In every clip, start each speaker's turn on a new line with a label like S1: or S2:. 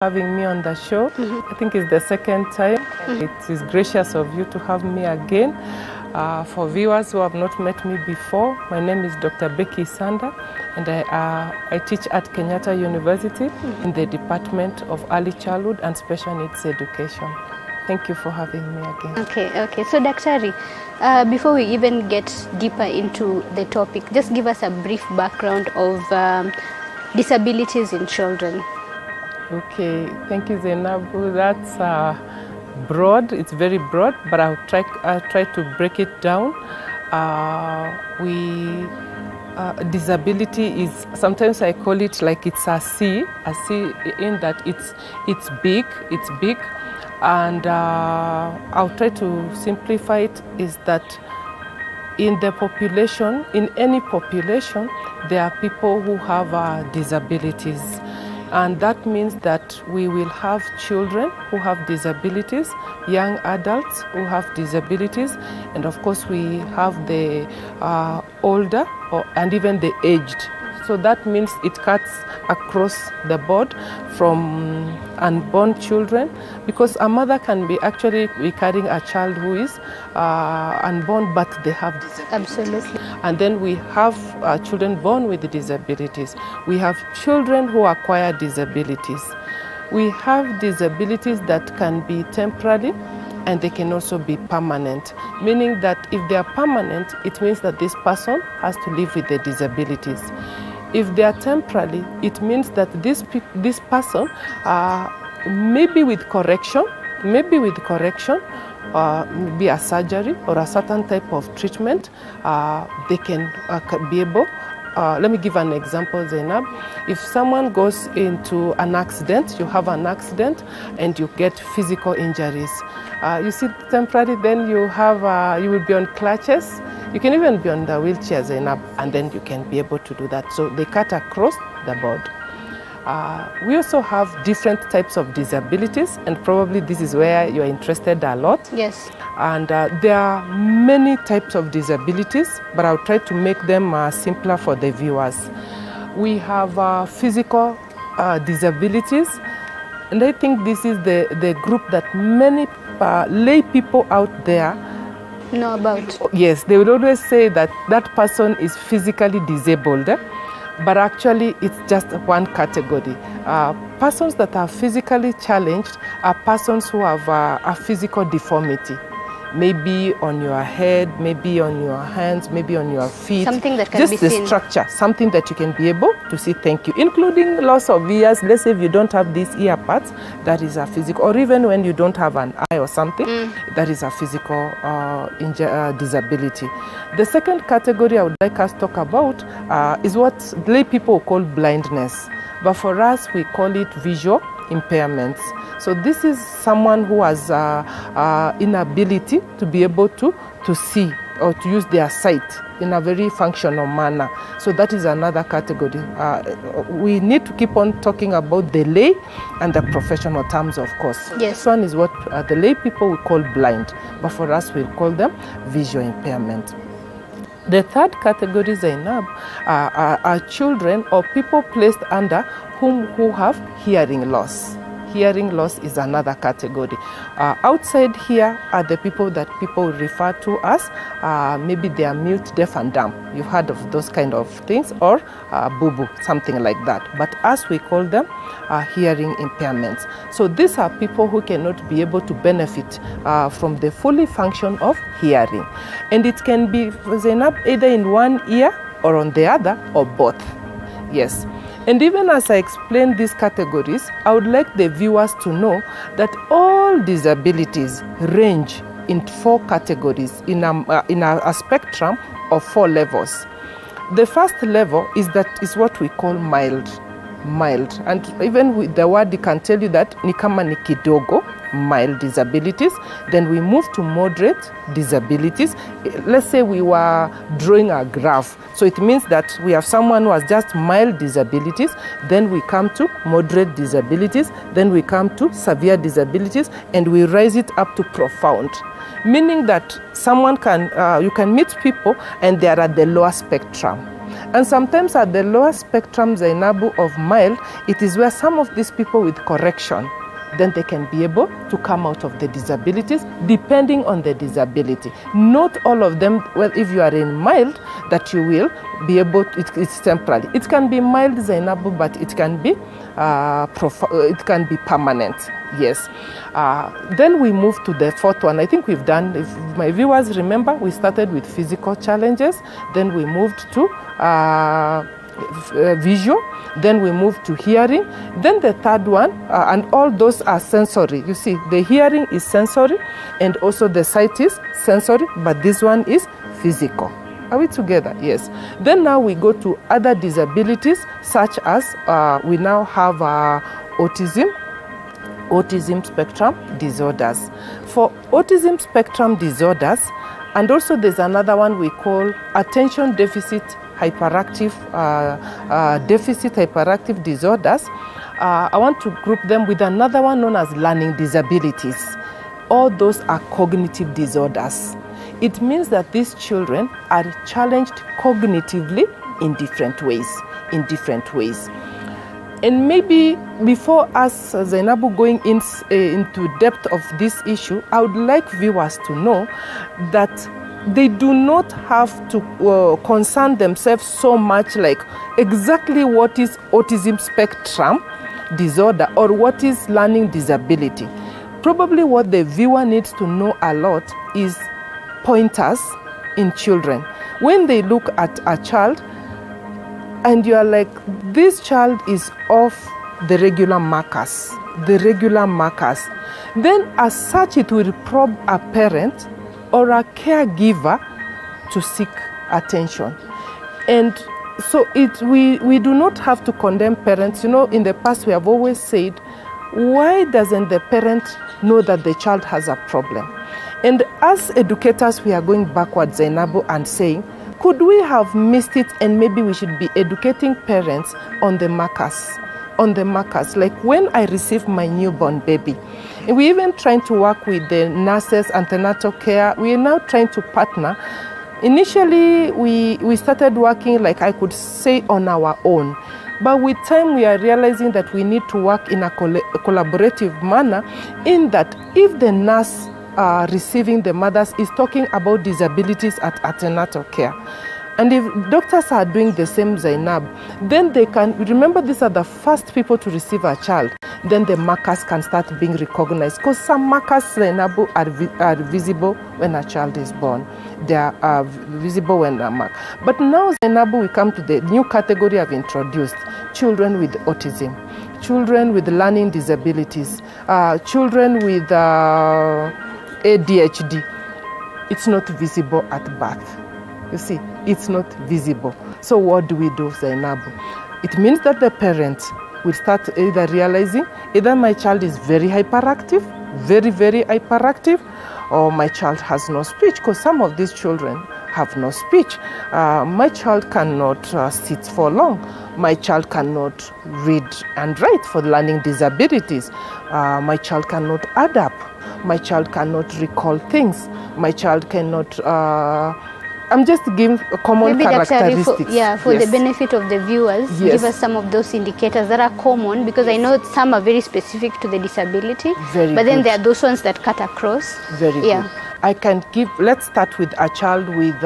S1: having me on the show. I think it's the second time. It is gracious of you to have me again. For viewers who have not met me before, my name is Dr. Becky Sanda, and I teach at Kenyatta University in the Department of Early Childhood and Special Needs Education. Thank you for having me again.
S2: Okay. So, Daktari, before we even get deeper into the topic, just give us a brief background of disabilities in children.
S1: Okay, thank you, Zainabu. That's broad. It's very broad, but I'll try to break it down. Disability is, sometimes I call it like it's a C in that it's big, and I'll try to simplify it. Is that in the population, in any population, there are people who have disabilities. And that means that we will have children who have disabilities, young adults who have disabilities, and of course we have the older and even the aged. So that means it cuts across the board from unborn children, because a mother can be actually carrying a child who is unborn, but they have disabilities.
S2: Absolutely.
S1: And then we have children born with disabilities. We have children who acquire disabilities. We have disabilities that can be temporary, and they can also be permanent, meaning that if they are permanent, it means that this person has to live with the disabilities. If they are temporary, it means that this person, maybe with correction, maybe a surgery or a certain type of treatment, they can be able. Let me give an example, Zainab. If someone goes into an accident, you have an accident and you get physical injuries. You see, temporary, then you will be on crutches. You can even be on the wheelchair, Zainab, and then you can be able to do that. So they cut across the board. We also have different types of disabilities, and probably this is where you're interested a lot.
S2: Yes.
S1: And there are many types of disabilities, but I'll try to make them simpler for the viewers. We have physical disabilities, and I think this is the group that many lay people out there
S2: know about.
S1: Yes, they will always say that that person is physically disabled, but actually it's just one category. Persons that are physically challenged are persons who have a physical deformity. Maybe on your head, maybe on your hands, maybe on your feet.
S2: Something that can be seen.
S1: Just the structure, something that you can be able to see, thank you. Including loss of ears. Let's say if you don't have these ear parts, that is a physical, or even when you don't have an eye or something, that is a physical disability. The second category I would like us to talk about is what lay people call blindness. But for us, we call it visual impairments. So this is someone who has inability to be able to see or to use their sight in a very functional manner. So that is another category. We need to keep on talking about the lay and the professional terms, of course.
S2: Yes.
S1: This one is what the lay people will call blind, but for us we call them visual impairment. The third category, Zainab, are children or people placed under who have hearing loss. Hearing loss is another category. Outside here are the people that people refer to as maybe they are mute, deaf and dumb. You've heard of those kind of things, or boo-boo, something like that. But as we call them, hearing impairments. So these are people who cannot be able to benefit from the fully function of hearing. And it can be, Zainab, either in one ear or on the other, or both. Yes. And even as I explain these categories, I would like the viewers to know that all disabilities range in 4 categories in a spectrum of 4 levels. The first level is what we call mild. And even with the word, it can tell you that ni kama ni kidogo, mild disabilities. Then we move to moderate disabilities. Let's say we were drawing a graph. So it means that we have someone who has just mild disabilities. Then we come to moderate disabilities. Then we come to severe disabilities, and we rise it up to profound. Meaning that someone you can meet people and they are at the lower spectrum. And sometimes at the lower spectrum, Zainabu, of mild, it is where some of these people with correction, then they can be able to come out of the disabilities depending on the disability. Not all of them, well, if you are in mild, that you will be able to, it's temporary. It can be mild, Zainabu, but it can be permanent. Yes. Then we move to the fourth one. I think we've done, if my viewers remember, we started with physical challenges. Then we moved to visual. Then we moved to hearing. Then the third one, and all those are sensory. You see, the hearing is sensory, and also the sight is sensory, but this one is physical. Are we together? Yes. Then now we go to other disabilities, such as we now have autism spectrum disorders. For autism spectrum disorders, and also there's another one we call attention deficit hyperactive disorders. I want to group them with another one known as learning disabilities. All those are cognitive disorders. It means that these children are challenged cognitively in different ways. And maybe before us, Zainabu, going into depth of this issue, I would like viewers to know that they do not have to concern themselves so much like exactly what is autism spectrum disorder or what is learning disability. Probably what the viewer needs to know a lot is pointers in children. When they look at a child and you are like, this child is off the regular markers, then as such it will prompt a parent or a caregiver to seek attention. And so we do not have to condemn parents. You know, in the past we have always said, why doesn't the parent know that the child has a problem? And as educators, we are going backwards, Zainabu, and saying, could we have missed it, and maybe we should be educating parents on the markers. Like when I received my newborn baby, and we're even trying to work with the nurses, antenatal care. We are now trying to partner. Initially, we started working, like I could say, on our own. But with time, we are realizing that we need to work in a collaborative manner, in that if the nurse receiving the mothers is talking about disabilities at antenatal care, and if doctors are doing the same, Zainab, then they can, remember, these are the first people to receive a child, then the markers can start being recognized. Because some markers, Zainab, are visible when a child is born. They are visible when they're marked. But now, Zainab, we come to the new category I've introduced: children with autism, children with learning disabilities, children with ADHD. It's not visible at birth. You see, it's not visible. So what do we do, Zainabu? It means that the parents will start either realizing, either my child is very hyperactive, very, very hyperactive, or my child has no speech, because some of these children have no speech. My child cannot sit for long. My child cannot read and write for learning disabilities. My child cannot add up. My child cannot recall things. My child cannot... I'm just giving common characteristics.
S2: For the benefit of the viewers, give us some of those indicators that are common, because I know some are very specific to the disability, then there are those ones that cut across.
S1: Very good. I can give, let's start with a child with,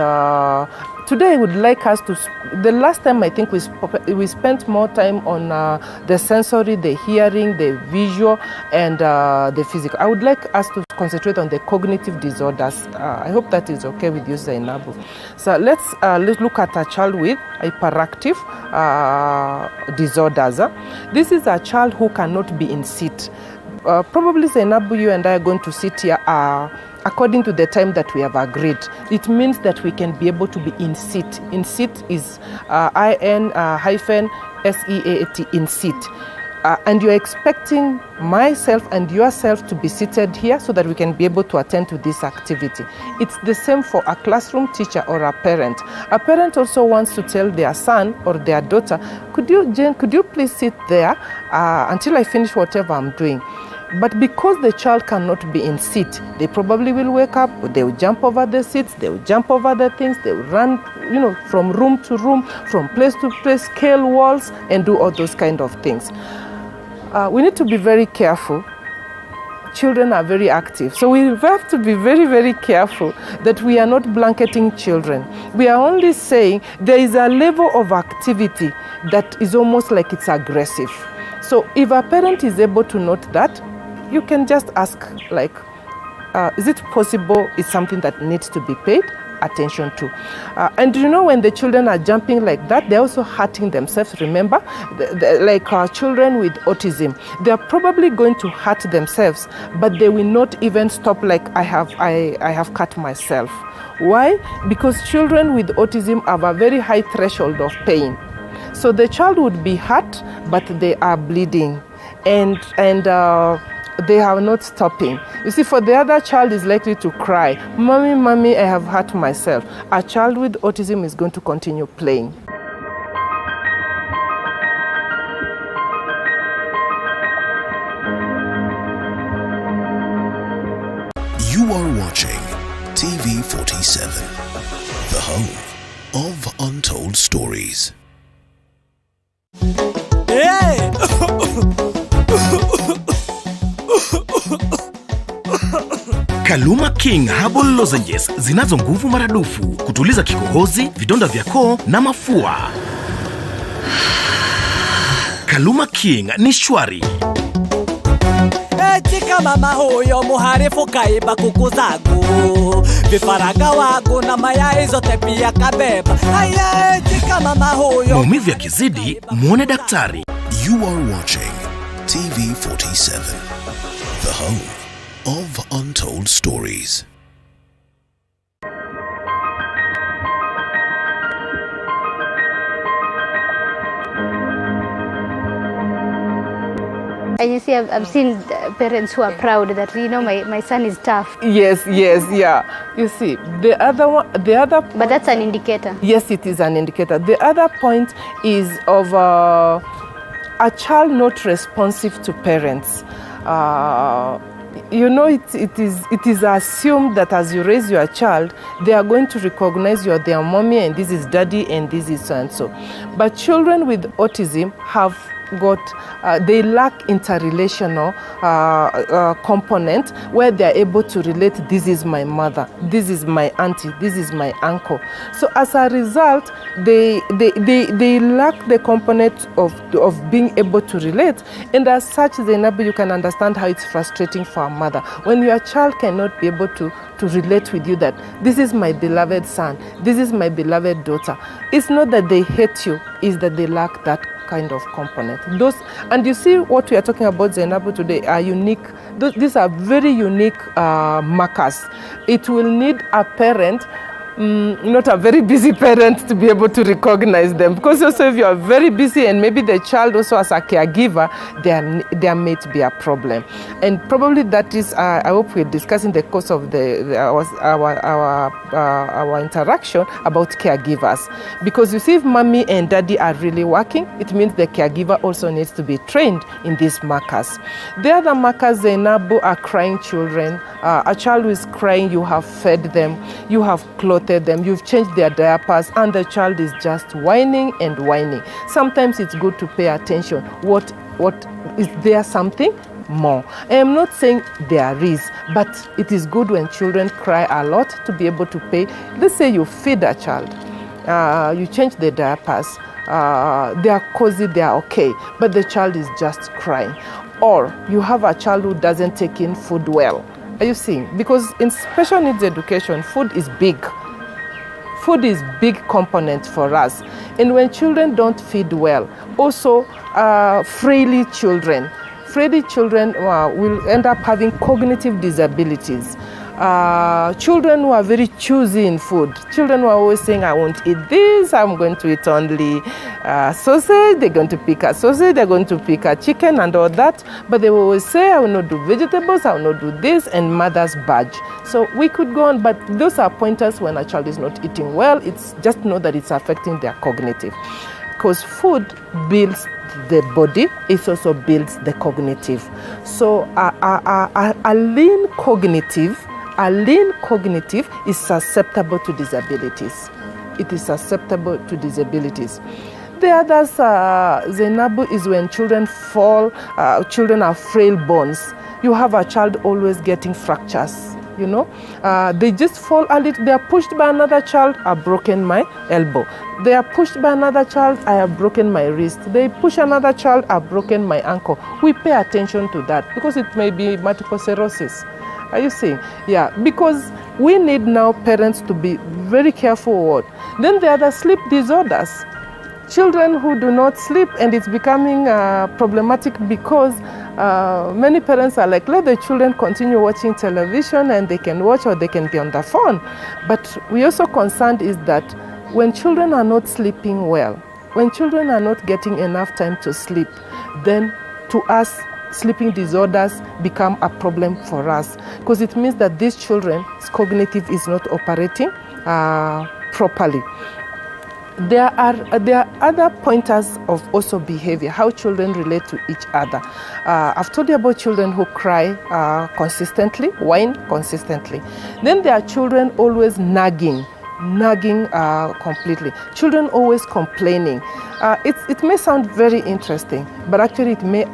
S1: today I would like us to, the last time I think we spent more time on the sensory, the hearing, the visual, and the physical. I would like us to concentrate on the cognitive disorders. I hope that is okay with you, Zainabu. So let's look at a child with hyperactive disorders. This is a child who cannot be in seat. Probably, Zainabu, you and I are going to sit here according to the time that we have agreed. It means that we can be able to be in seat. In seat is IN-SEAT, in seat. and you're expecting myself and yourself to be seated here so that we can be able to attend to this activity. It's the same for a classroom teacher or a parent. A parent also wants to tell their son or their daughter, Jane, could you please sit there until I finish whatever I'm doing? But because the child cannot be in seat, they probably will wake up, they will jump over the seats, they will jump over the things, they will run, from room to room, from place to place, scale walls, and do all those kind of things. We need to be very careful. Children are very active, so we have to be very, very careful that we are not blanketing children. We are only saying there is a level of activity that is almost like it's aggressive. So if a parent is able to note that, you can just ask, is it possible? Is something that needs to be paid attention to? And when the children are jumping like that, they're also hurting themselves. Remember, like our children with autism, they're probably going to hurt themselves, but they will not even stop like I have cut myself. Why? Because children with autism have a very high threshold of pain. So the child would be hurt, but they are bleeding, and they are not stopping. You see, for the other child is likely to cry, "Mommy, mommy, I have hurt myself." A child with autism is going to continue playing.
S3: You are watching TV 47, the home of untold stories.
S4: Hey! Kaluma King Herbal Lozenges zinazo nguvu maradufu kutuliza kikohozi, vidonda vya koo na mafua. Kaluma King ni shwari. Chika mama huyo muharifu kaiba kuku zangu, vifaranga wangu na mayai zote pia kabeba. Haya, chika mama huyo. Maumivu yakizidi, muone daktari.
S3: You are watching TV 47, the home of untold stories.
S2: And you see, I've seen parents who are proud that, my son is tough.
S1: Yes, yeah. You see, the other point,
S2: but that's an indicator.
S1: Yes, it is an indicator. The other point is of a child not responsive to parents. It is assumed that as you raise your child, they are going to recognize you're their mommy and this is daddy and this is so and so. But children with autism have they lack interrelational component where they're able to relate, this is my mother, this is my auntie, this is my uncle. So as a result, they lack the component of being able to relate, and as such, Zainabu, you can understand how it's frustrating for a mother when your child cannot be able to relate with you that this is my beloved son, this is my beloved daughter. It's not that they hate you, it's that they lack that kind of component. And you see what we are talking about, Zainabu, today are unique. These are very unique markers. It will need a parent, not a very busy parent, to be able to recognize them, because also if you are very busy and maybe the child also as a caregiver, there may be a problem. And probably that is I hope we'll discuss in the course of our interaction about caregivers, because you see, if mommy and daddy are really working, it means the caregiver also needs to be trained in these markers. The other markers, Zainabu, are crying children. A child who is crying, you have fed them, you have clothed them, you've changed their diapers, and the child is just whining and whining. Sometimes it's good to pay attention. What is there something more? I am not saying there is, but it is good when children cry a lot to be able to pay. Let's say you feed a child, you change the diapers, they are cozy, they are okay, but the child is just crying. Or you have a child who doesn't take in food well. Are you seeing? Because in special needs education, food is big. Food is big component for us. And when children don't feed well, also frailly children will end up having cognitive disabilities. Children who are very choosy in food. Children who are always saying, I won't eat this, I'm going to eat only sausage, they're going to pick a sausage, they're going to pick a chicken and all that. But they will always say, I will not do vegetables, I will not do this, and mother's badge. So we could go on, but those are pointers when a child is not eating well. It's just know that it's affecting their cognitive. Because food builds the body, it also builds the cognitive. So a lean cognitive is susceptible to disabilities. It is susceptible to disabilities. The others, Zainabu, is when children fall, children have frail bones. You have a child always getting fractures, you know. They just fall a little, they are pushed by another child, I've broken my elbow. They are pushed by another child, I have broken my wrist. They push another child, I've broken my ankle. We pay attention to that because it may be multiple sclerosis. Are you seeing? Yeah, because we need now parents to be very careful. Then there are the sleep disorders. Children who do not sleep, and it's becoming problematic because many parents are like, let the children continue watching television and they can watch or they can be on the phone. But we also concerned is that when children are not sleeping well, when children are not getting enough time to sleep, then to us, sleeping disorders become a problem for us because it means that these children's cognitive is not operating properly. There are other pointers of also behavior, how children relate to each other. I've told you about children who cry consistently, whine consistently. Then there are children always nagging completely. Children always complaining. It may sound very interesting, but actually it may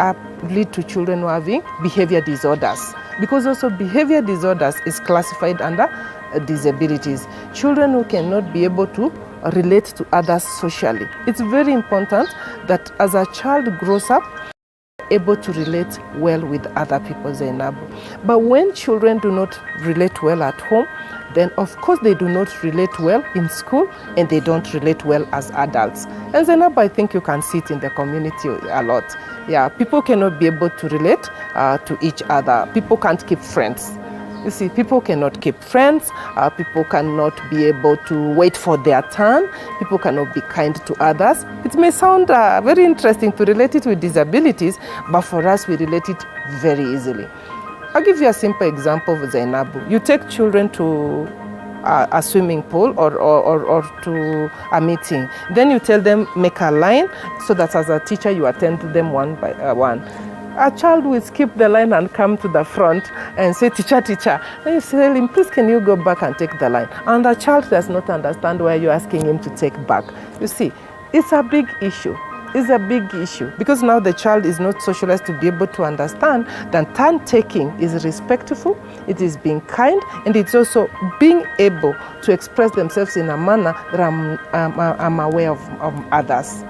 S1: lead to children who are having behavior disorders, because also behavior disorders is classified under disabilities. Children who cannot be able to relate to others socially. It's very important that as a child grows up, able to relate well with other people, Zainabu. But when children do not relate well at home, then of course they do not relate well in school and they don't relate well as adults. And Zainabu, I think you can see it in the community a lot. Yeah, people cannot be able to relate to each other. People can't keep friends. You see, people cannot keep friends, people cannot be able to wait for their turn, people cannot be kind to others. It may sound very interesting to relate it with disabilities, but for us, we relate it very easily. I'll give you a simple example of Zainabu. You take children to a swimming pool or to a meeting. Then you tell them, make a line, so that as a teacher, you attend to them one by one. A child will skip the line and come to the front and say, teacher, teacher. And you tell him, please, can you go back and take the line? And the child does not understand why you're asking him to take back. You see, it's a big issue. It's a big issue because now the child is not socialized to be able to understand that turn taking is respectful, it is being kind, and it's also being able to express themselves in a manner that I'm aware of others.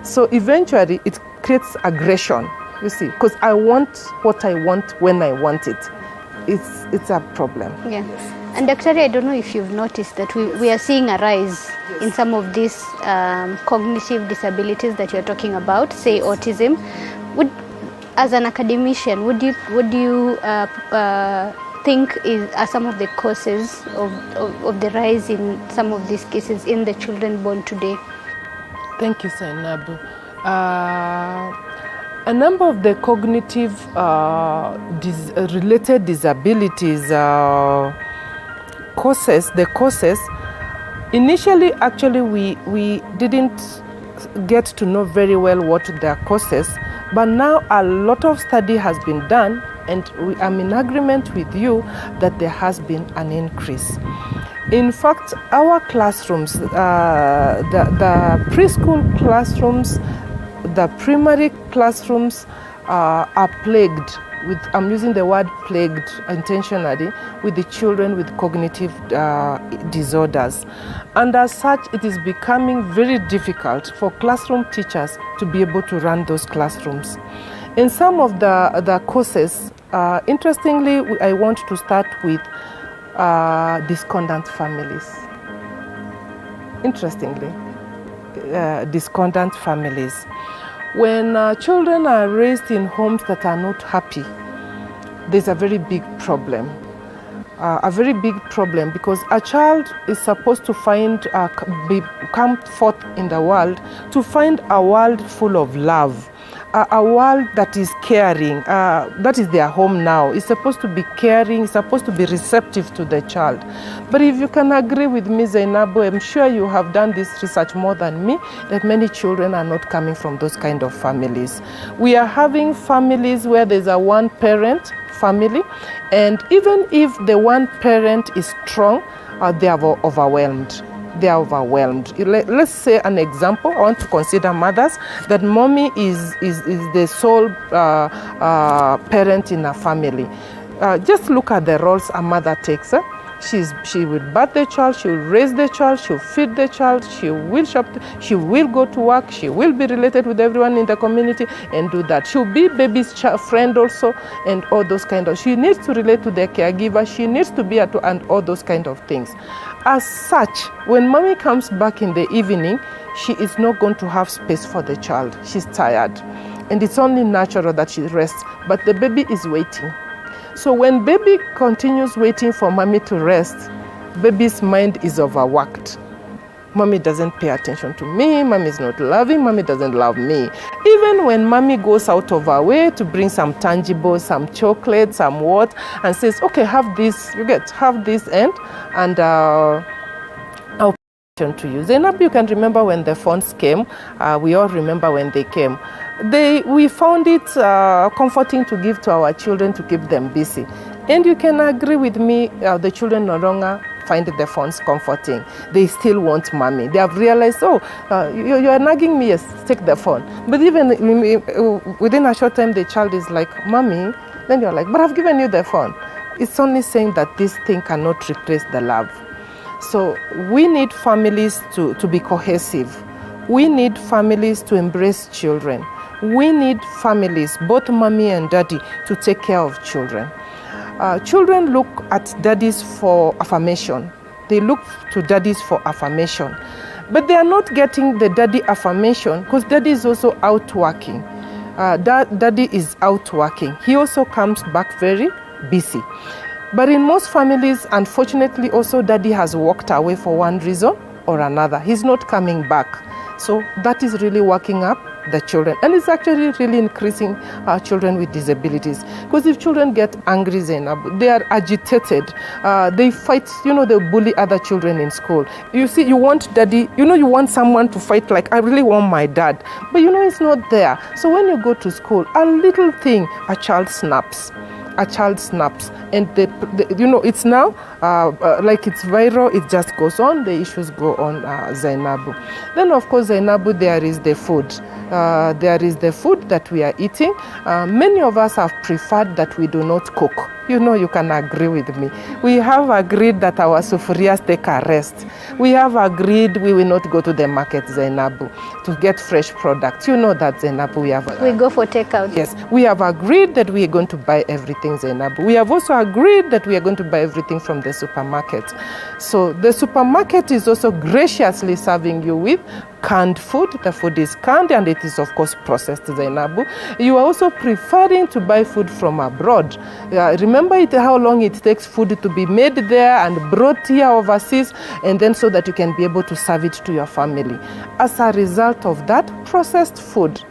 S1: So eventually it creates aggression. You see, because I want what I want when I want it. It's a problem. Yeah.
S2: And Dr. I don't know if you've noticed that we are seeing a rise in some of these cognitive disabilities that you're talking about, say autism. As an academician, would you think are some of the causes of the rise in some of these cases in the children born today?
S1: Thank you, Zainabu. A number of the cognitive related disabilities causes, initially actually we didn't get to know very well what their causes, but now a lot of study has been done and I'm in agreement with you that there has been an increase. In fact, our classrooms, the preschool classrooms, the primary classrooms are plagued with, I'm using the word plagued intentionally, with the children with cognitive disorders. And as such, it is becoming very difficult for classroom teachers to be able to run those classrooms. In some of the courses, interestingly, I want to start with discordant families. Interestingly, discordant families. When children are raised in homes that are not happy, there's a very big problem. a very big problem, because a child is supposed to come forth in the world to find a world full of love. A world that is caring, that is their home now. It's supposed to be caring, it's supposed to be receptive to the child. But if you can agree with me, Zainabu, I'm sure you have done this research more than me, that many children are not coming from those kind of families. We are having families where there's a one-parent family, and even if the one parent is strong, they are overwhelmed. They are overwhelmed. Let's say an example. I want to consider mothers, that mommy is the sole parent in a family. Just look at the roles a mother takes. She will birth the child, she will raise the child, she will feed the child, she will shop, she will go to work, she will be related with everyone in the community and do that. She will be baby's friend also, and all those kind of. She needs to relate to the caregiver, she needs to be at and all those kind of things. As such, when mommy comes back in the evening, she is not going to have space for the child. She's tired, and it's only natural that she rests, but the baby is waiting. So when baby continues waiting for mommy to rest, baby's mind is overworked. Mommy doesn't pay attention to me, mommy is not loving, mommy doesn't love me. Even when mommy goes out of her way to bring some tangibles, some chocolate, some what, and says, okay, have this, have this and I'll pay attention to you. Zainab, you can remember when the phones came, we all remember when they came. We found it comforting to give to our children to keep them busy. And you can agree with me, the children no longer find the phones comforting. They still want mommy. They have realized, you are nagging me, yes, take the phone. But even within a short time, the child is like, mommy, then you're like, but I've given you the phone. It's only saying that this thing cannot replace the love. So we need families to be cohesive. We need families to embrace children. We need families, both mommy and daddy, to take care of children. Children look at daddies for affirmation. They look to daddies for affirmation. But they are not getting the daddy affirmation because daddy is also out working. Daddy is out working. He also comes back very busy. But in most families, unfortunately, also daddy has walked away for one reason or another. He's not coming back. So that is really working up the children. And it's actually really increasing children with disabilities. Because if children get angry, Zainab, they are agitated. They fight, they bully other children in school. You see, you want daddy, you want someone to fight like, I really want my dad. But it's not there. So when you go to school, a little thing, a child snaps. And it's now like it's viral, it just goes on, the issues go on, Zainabu. Then of course, Zainabu, there is the food. There is the food that we are eating. Many of us have preferred that we do not cook. You can agree with me. We have agreed that our sufurias take a rest. We have agreed we will not go to the market, Zainabu, to get fresh products. You know that, Zainabu.
S2: We go for takeout.
S1: Yes, we have agreed that we are going to buy everything, Zainabu. We have also agreed that we are going to buy everything from the supermarket. So the supermarket is also graciously serving you with canned food. The food is canned and it is of course processed, Zainabu. You are also preferring to buy food from abroad. Remember how long it takes food to be made there and brought here overseas, and then so that you can be able to serve it to your family. As a result of that, processed food,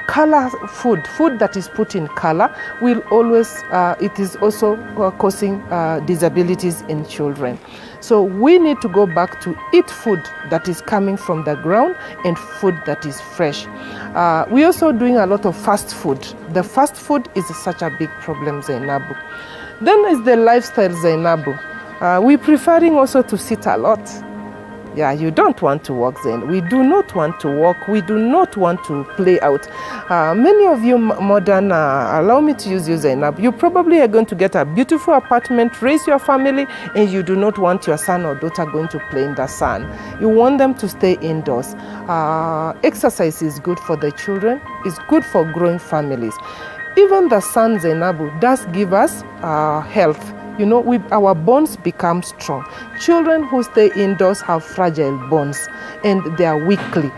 S1: color food that is put in color will always, it is also causing disabilities in children. So we need to go back to eat food that is coming from the ground and food that is fresh. We're also doing a lot of fast food. The fast food is such a big problem, Zainabu. Then is the lifestyle, Zainabu. We're preferring also to sit a lot. Yeah, you don't want to walk, Zain. We do not want to walk. We do not want to play out. Many of you modern, allow me to use you, Zainab. You probably are going to get a beautiful apartment, raise your family, and you do not want your son or daughter going to play in the sun. You want them to stay indoors. Exercise is good for the children. It's good for growing families. Even the sun, Zainabu, does give us health. you know, our bones become strong. Children who stay indoors have fragile bones and they are weakly.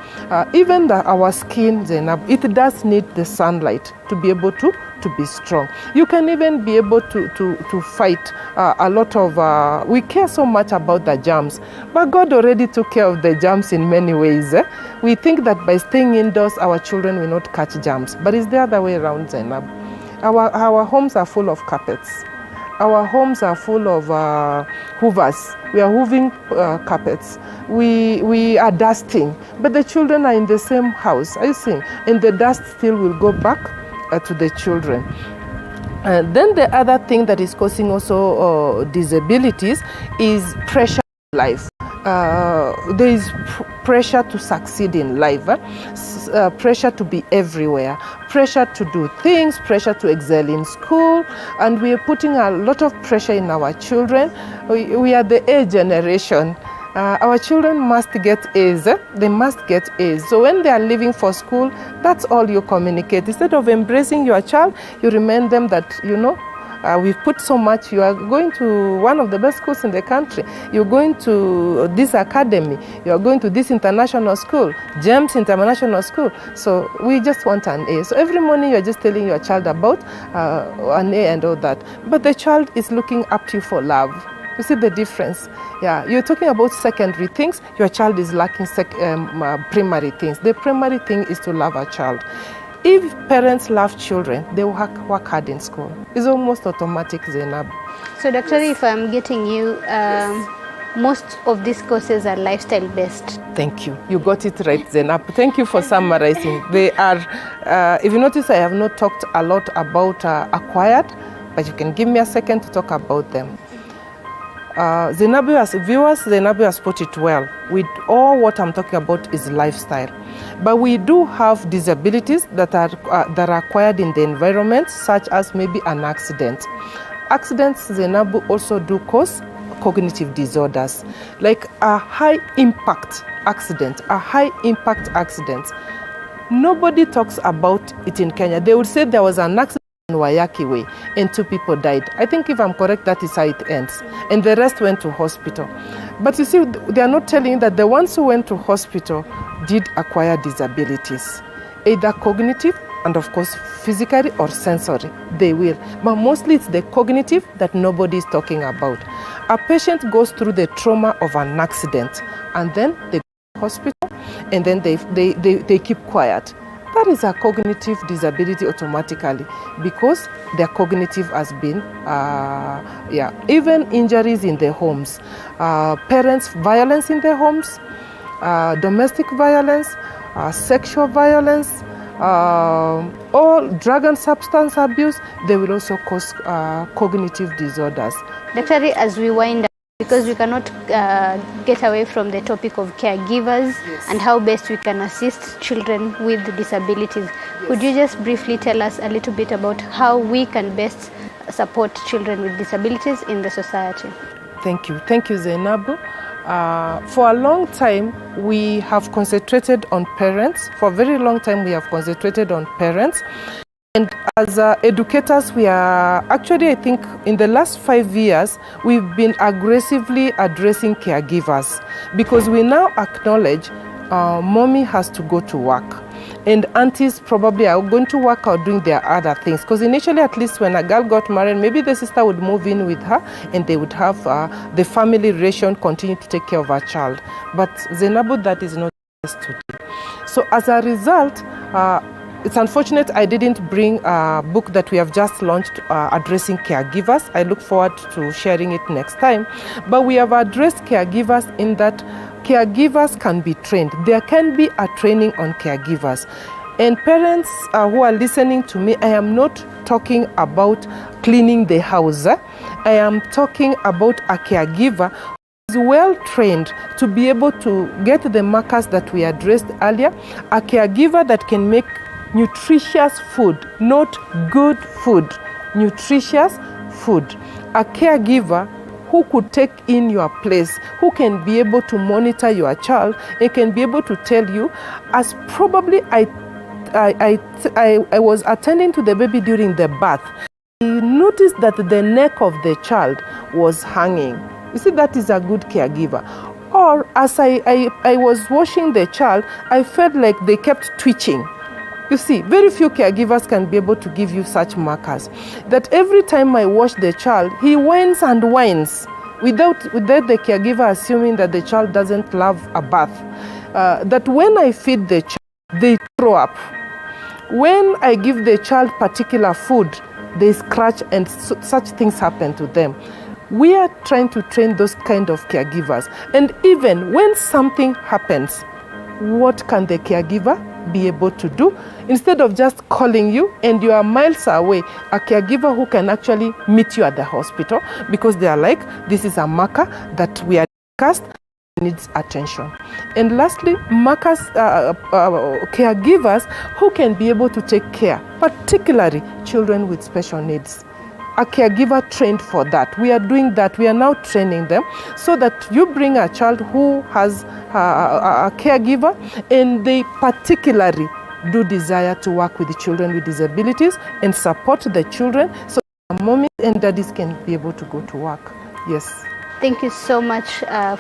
S1: Even our skin, Zainab, it does need the sunlight to be able to be strong. You can even be able to fight a lot of, we care so much about the germs, but God already took care of the germs in many ways. We think that by staying indoors, our children will not catch germs, but it's the other way around, Zainab. Our homes are full of carpets. Our homes are full of hoovers. We are hooving carpets. We are dusting, but the children are in the same house, I see, and the dust still will go back to the children. Then the other thing that is causing also disabilities is pressure in life. There is pressure to succeed in life, pressure to be everywhere, pressure to do things, pressure to excel in school, and we are putting a lot of pressure in our children. We are the A generation. Our children must get A's. They must get A's. So when they are leaving for school, that's all you communicate. Instead of embracing your child, you remind them that, you know, we've put so much. You are going to one of the best schools in the country. You're going to this academy. You are going to this international school, GEMS International School. So we just want an A. So every morning you're just telling your child about an A and all that. But the child is looking up to you for love. You see the difference? Yeah, you're talking about secondary things. Your child is lacking primary things. The primary thing is to love a child. If parents love children, they will work hard in school. It's almost automatic, Zainab.
S2: So, Doctor, if I'm getting you, most of these courses are lifestyle based.
S1: Thank you. You got it right, Zainab. Thank you for summarizing. They are, if you notice, I have not talked a lot about acquired, but you can give me a second to talk about them. Zainabu as viewers, Zainabu has put it well. With all what I'm talking about is lifestyle. But we do have disabilities that are acquired in the environment, such as maybe an accident. Accidents, Zainabu, also do cause cognitive disorders, like a high impact accident, Nobody talks about it in Kenya. They would say there was an accident in Wayaki Way and 2 people died. I think if I'm correct, that is how it ends. And the rest went to hospital. But you see, they are not telling you that the ones who went to hospital did acquire disabilities, either cognitive and of course physically or sensory. They will. But mostly it's the cognitive that nobody is talking about. A patient goes through the trauma of an accident and then they go to hospital and then they keep quiet. That is a cognitive disability automatically because their cognitive has been, even injuries in their homes, parents' violence in their homes, domestic violence, sexual violence, or drug and substance abuse, they will also cause cognitive disorders.
S2: Doctor, as we wind up, because we cannot get away from the topic of caregivers and how best we can assist children with disabilities. Could you just briefly tell us a little bit about how we can best support children with disabilities in the society? Thank you.
S1: Thank you, Zainabu. For a long time, we have concentrated on parents. For a very long time, we have concentrated on parents. And as educators, we are actually, I think, in the last 5 years, we've been aggressively addressing caregivers because we now acknowledge mommy has to go to work. And aunties probably are going to work or doing their other things. Because initially, at least when a girl got married, maybe the sister would move in with her and they would have the family relation continue to take care of her child. But Zainabu, that is not the case today. So as a result, it's unfortunate I didn't bring a book that we have just launched addressing caregivers. I look forward to sharing it next time. But we have addressed caregivers in that caregivers can be trained. There can be a training on caregivers. And parents who are listening to me, I am not talking about cleaning the house. I am talking about a caregiver who is well trained to be able to get the markers that we addressed earlier. A caregiver that can make nutritious food, not good food, nutritious food. A caregiver who could take in your place, who can be able to monitor your child and can be able to tell you, as probably I was attending to the baby during the birth. I noticed noticed that the neck of the child was hanging. You see, that is a good caregiver. Or as I was washing the child, I felt like they kept twitching. You see, very few caregivers can be able to give you such markers. That every time I wash the child, he whines and whines without the caregiver assuming that the child doesn't love a bath. That when I feed the child, they throw up. When I give the child particular food, they scratch, and such things happen to them. We are trying to train those kind of caregivers. And even when something happens, what can the caregiver be able to do? Instead of just calling you and you are miles away, a caregiver who can actually meet you at the hospital, because they are like, this is a marker that we are discussed, needs attention. And lastly, markers, caregivers who can be able to take care, particularly children with special needs. A caregiver trained for that. We are doing that. We are now training them so that you bring a child who has a caregiver, and they particularly do desire to work with the children with disabilities and support the children so that mommies and daddies can be able to go to work. Yes.
S2: Thank you so much for